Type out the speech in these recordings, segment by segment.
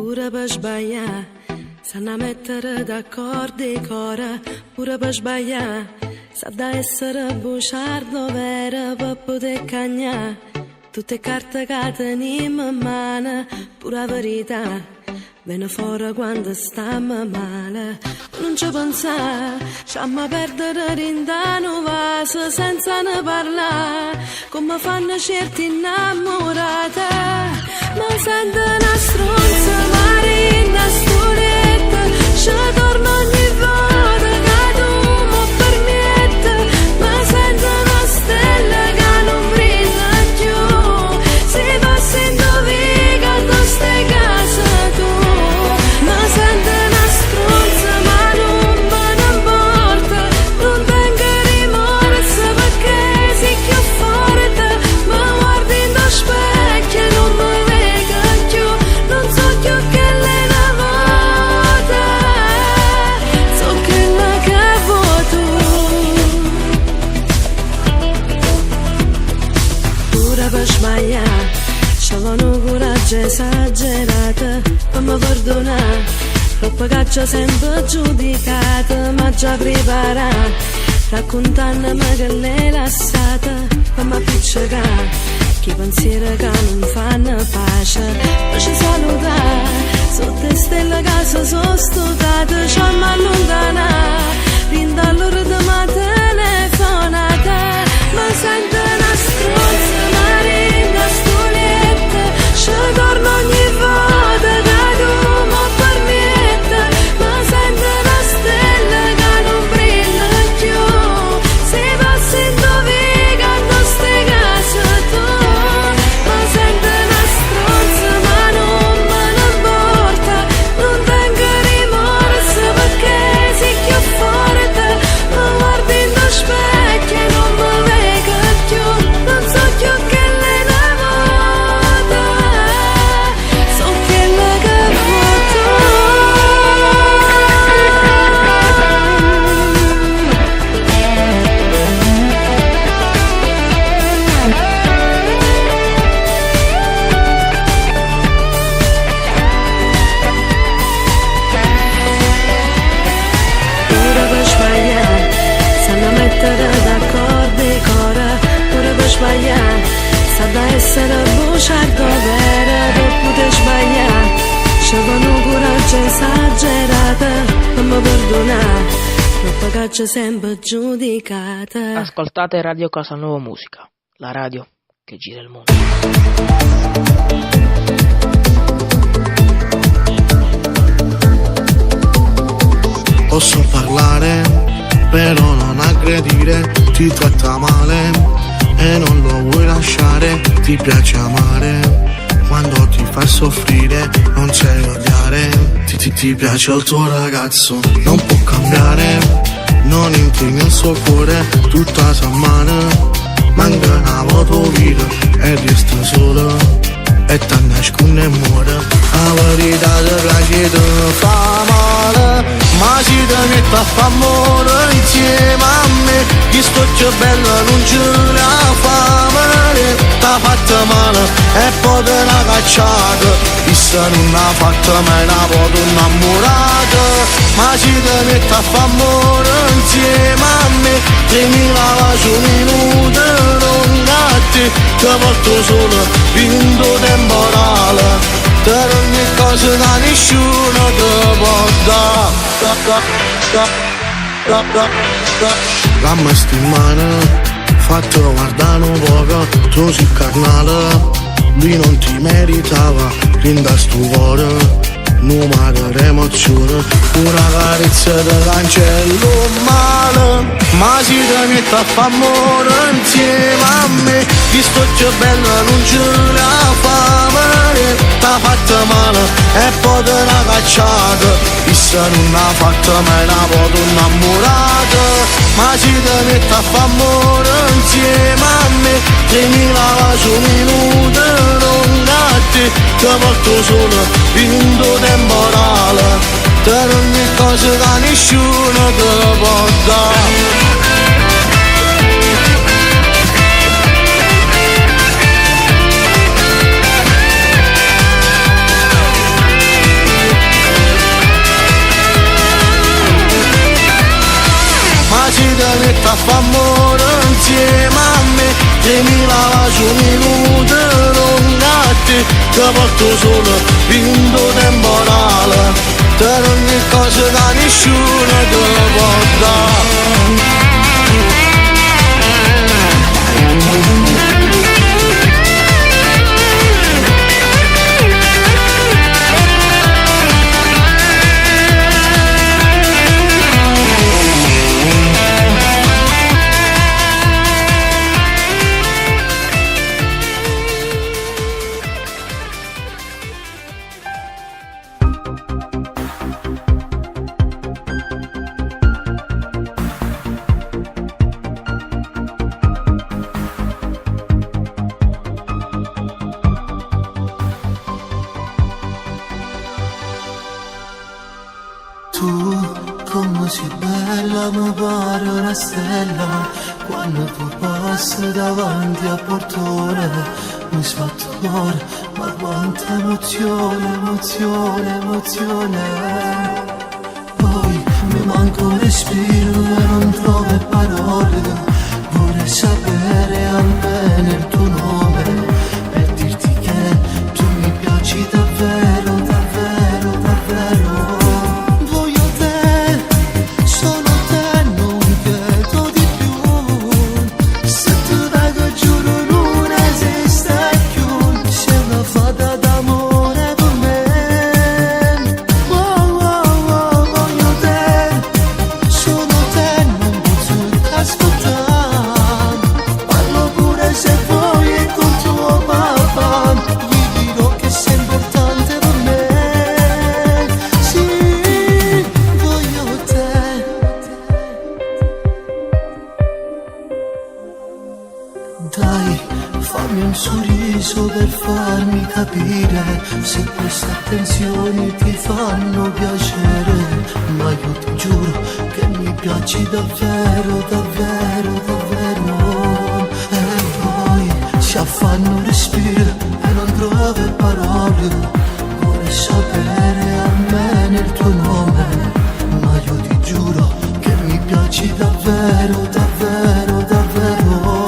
pure per sbagliare, sanno mettere d'accordo i cora, pure per sbagliare, sa da essere buciardo vero per poter cagnare, tutte carte che teniamo in mano, pura verità. Viene fuori quando stiamo male, non ci pensare, stiamo a perdere rindano vaso senza ne parlare, come fanno certi innamorate, ma sento una stronza, marina storietta, ci torno ogni volta che tu mi permetti, ma sento una stella che non brilla più, si va sento viga da ste casa tu. Ma sento una stronza, ma non me ne importa, non tengo rimorso perché sei più forte, ma guardi in lo specchio e non mi vedo più, non so più che lei la vota, so che la cavo tu. Pure per sbagliare, c'avevo coraggio esagerato, per mi perdonare, troppo che ci ho sempre giudicato, ma già preparato, raccontandomi che l'hai lasciata, per mi appiccicare, che pensieri che non fanno pace, poi ci salutare, sotto stelle che si sono studiate, ci hanno allontanato, fin dall'ora di ma telefonata, ma sento una stronza, marina stoletta, ci torno ogni volta che tu mi permetti, ma sento una stella che non brilla più, si va sento viga da ste case tu, ma sento una stronza, ma non me ne importa, non tengo rimorso perché sei più forte, ma guardi in lo specchio e non mi vedo più, non so più che lei la vota, so che la cavuto. Pure per sbagliare, sanno mettere d'accordo i cora, pure per sbagliare, sa da essere buciardo vero per poter sbagliare, c'avevo coraggio esagerato, per mi perdonare, troppo che ci ho sempre giudicata. Ascoltate Radio Casanova Musica, la radio che gira il mondo. Posso parlare, però non aggredire, ti tratta male e non lo vuoi lasciare, ti piace amare, quando ti fa soffrire non sai odiare, ti piace il tuo ragazzo, non può cambiare, non entri nel suo cuore, tutta sa male, manca una tua vita e resta sola, e ti nasconde e muore, la verità ti piace ti fa male, ma si ti mette a fa amore insieme a me, chi sto più bella non ce la fa male, t'ha fatta male e poi te l'ha cacciata, chissà non ha fatta mai una foto innamorata, ma si ti mette a fa amore insieme a me, 3000 baci un minuto non gatti, ti porto solo vinto temporale, per ogni cosa da nessuno ti può dare. La mesta in mano, fatto guardare un poco, tu sei carnale, lui non ti meritava, rinda sto cuore, numero d'emozione, una carezza del cancello male, ma si ti mette a fa amore insieme a me, chi sto più bella non ce la fa male, t'ha fatta male e poi te l'ha cacciata, chissà non ha fatta mai una foto innamorata, ma si ti mette a fa amore insieme a me, 3000 baci un minuto non gatti, ti porto solo vinto temporale, per ogni cosa che nessuno ti può dare. 10 minuti non gatti, ti porto solo in un temporale, per ogni cosa che nessuno ti può dare. Quando tu passi davanti al portone mi sfatto cuore, ma quanta emozione, emozione, emozione. Poi mi manca un respiro e non trovo parole, vorrei sapere almeno il tuo nome, per dirti che tu mi piaci davvero, davvero, davvero. Se queste attenzioni ti fanno piacere, ma io ti giuro che mi piaci davvero, davvero, davvero. E poi si affanno un respiro e non trovo parole, vorrei sapere almeno il tuo nome, ma io ti giuro che mi piaci davvero, davvero, davvero.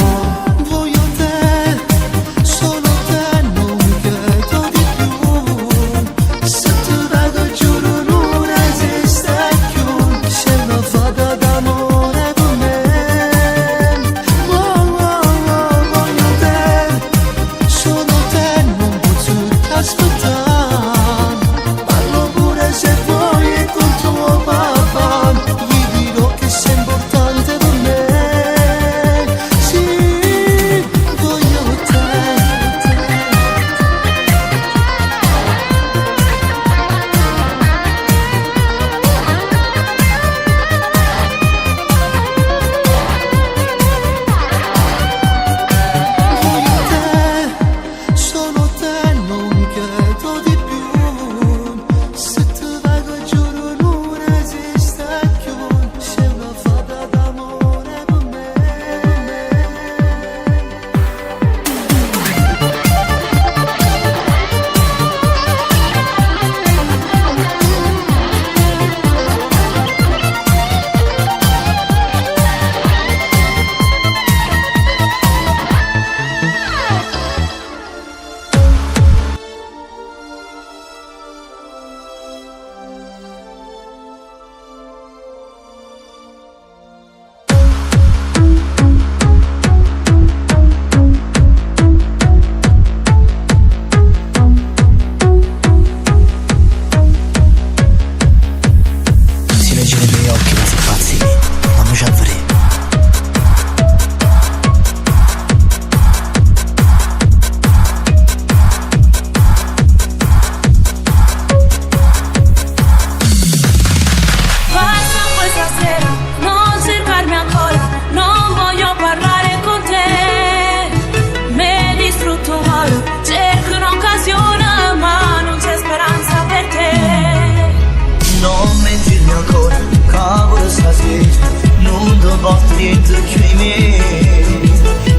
dentro di me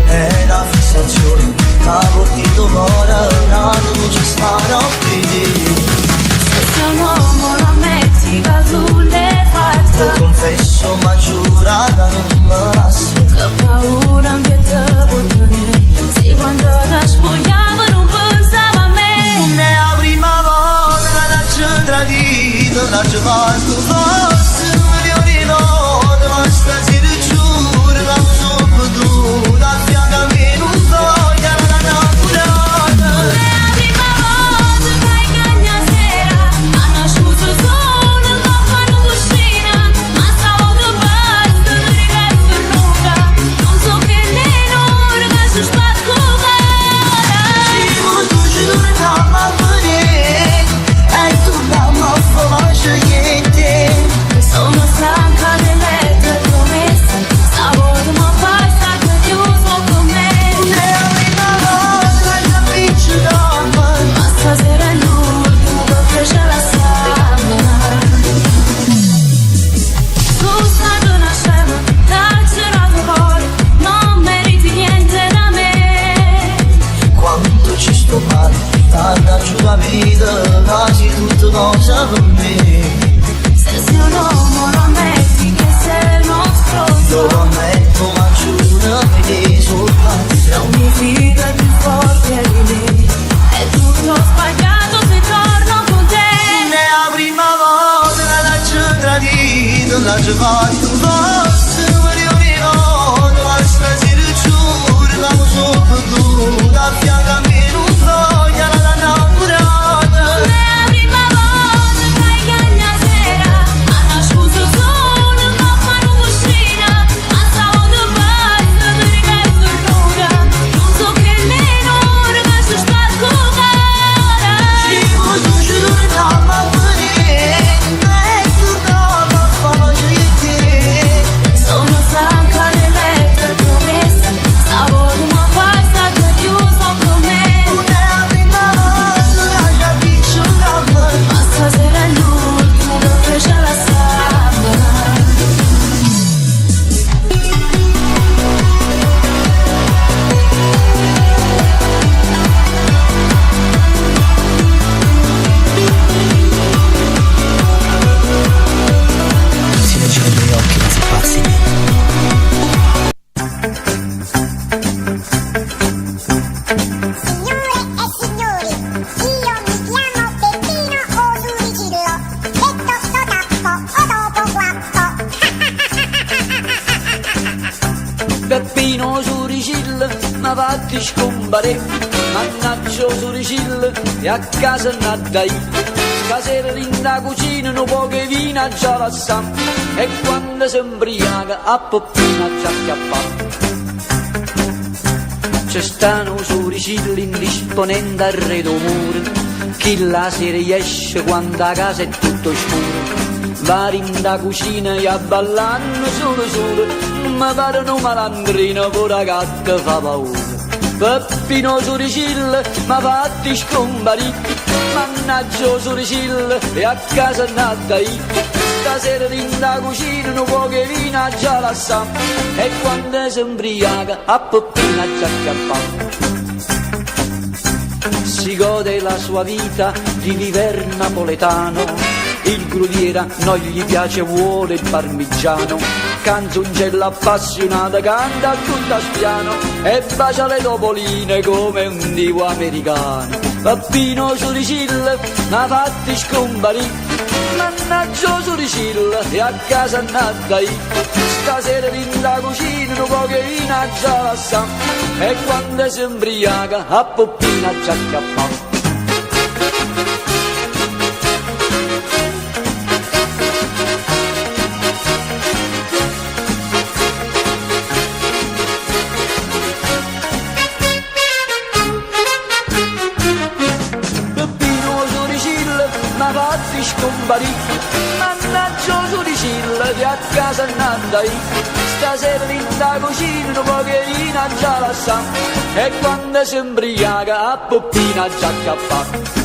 è una fissazione, cavo ti domora una luce spara se sei un uomo la mezzica sulle false lo confesso ma giurata non mi basta che paura anche te può tenere sì quando re, mannaggia soricilla e a casa nadai. Stasera in da cucina un po' che vino già la sa, e quando si imbriaca a poppina già chiappa. C'è stanno soricilla indisponente al redomore, chi la sera esce quando a casa è tutto scuro. Vari in da cucina e a ballare solo, ma pare un malandrino pure gatta fa paura. Peppino soricilla ma fatti scomparì, mannaggia soricilla e a casa nata io. Stasera in da cucina un po' che vino già la sa, e quando si imbriaca a poppina già chiappa. Si gode la sua vita di viver napoletano, il gruviera non gli piace, vuole il parmigiano, canzoncella appassionata, canta tutta spiano e bacia le topoline come un divo americano. Pappino soricilla ma fatti scomparì, mannaggia soricilla e a casa nata io. Stasera in da cucina un po' che vino già la sa, e quando si imbriaca a poppina già chiappa. Ma fatti scomparì, mannaggia soricilla che a casa andai. Stasera in da cucina un po' che vino già la sa, e quando si imbriaca a poppina già chiappa.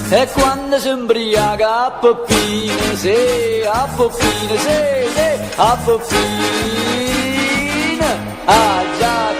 E quando si imbriaca a poppina, sì, a poppina, sì, a poppina, ah già.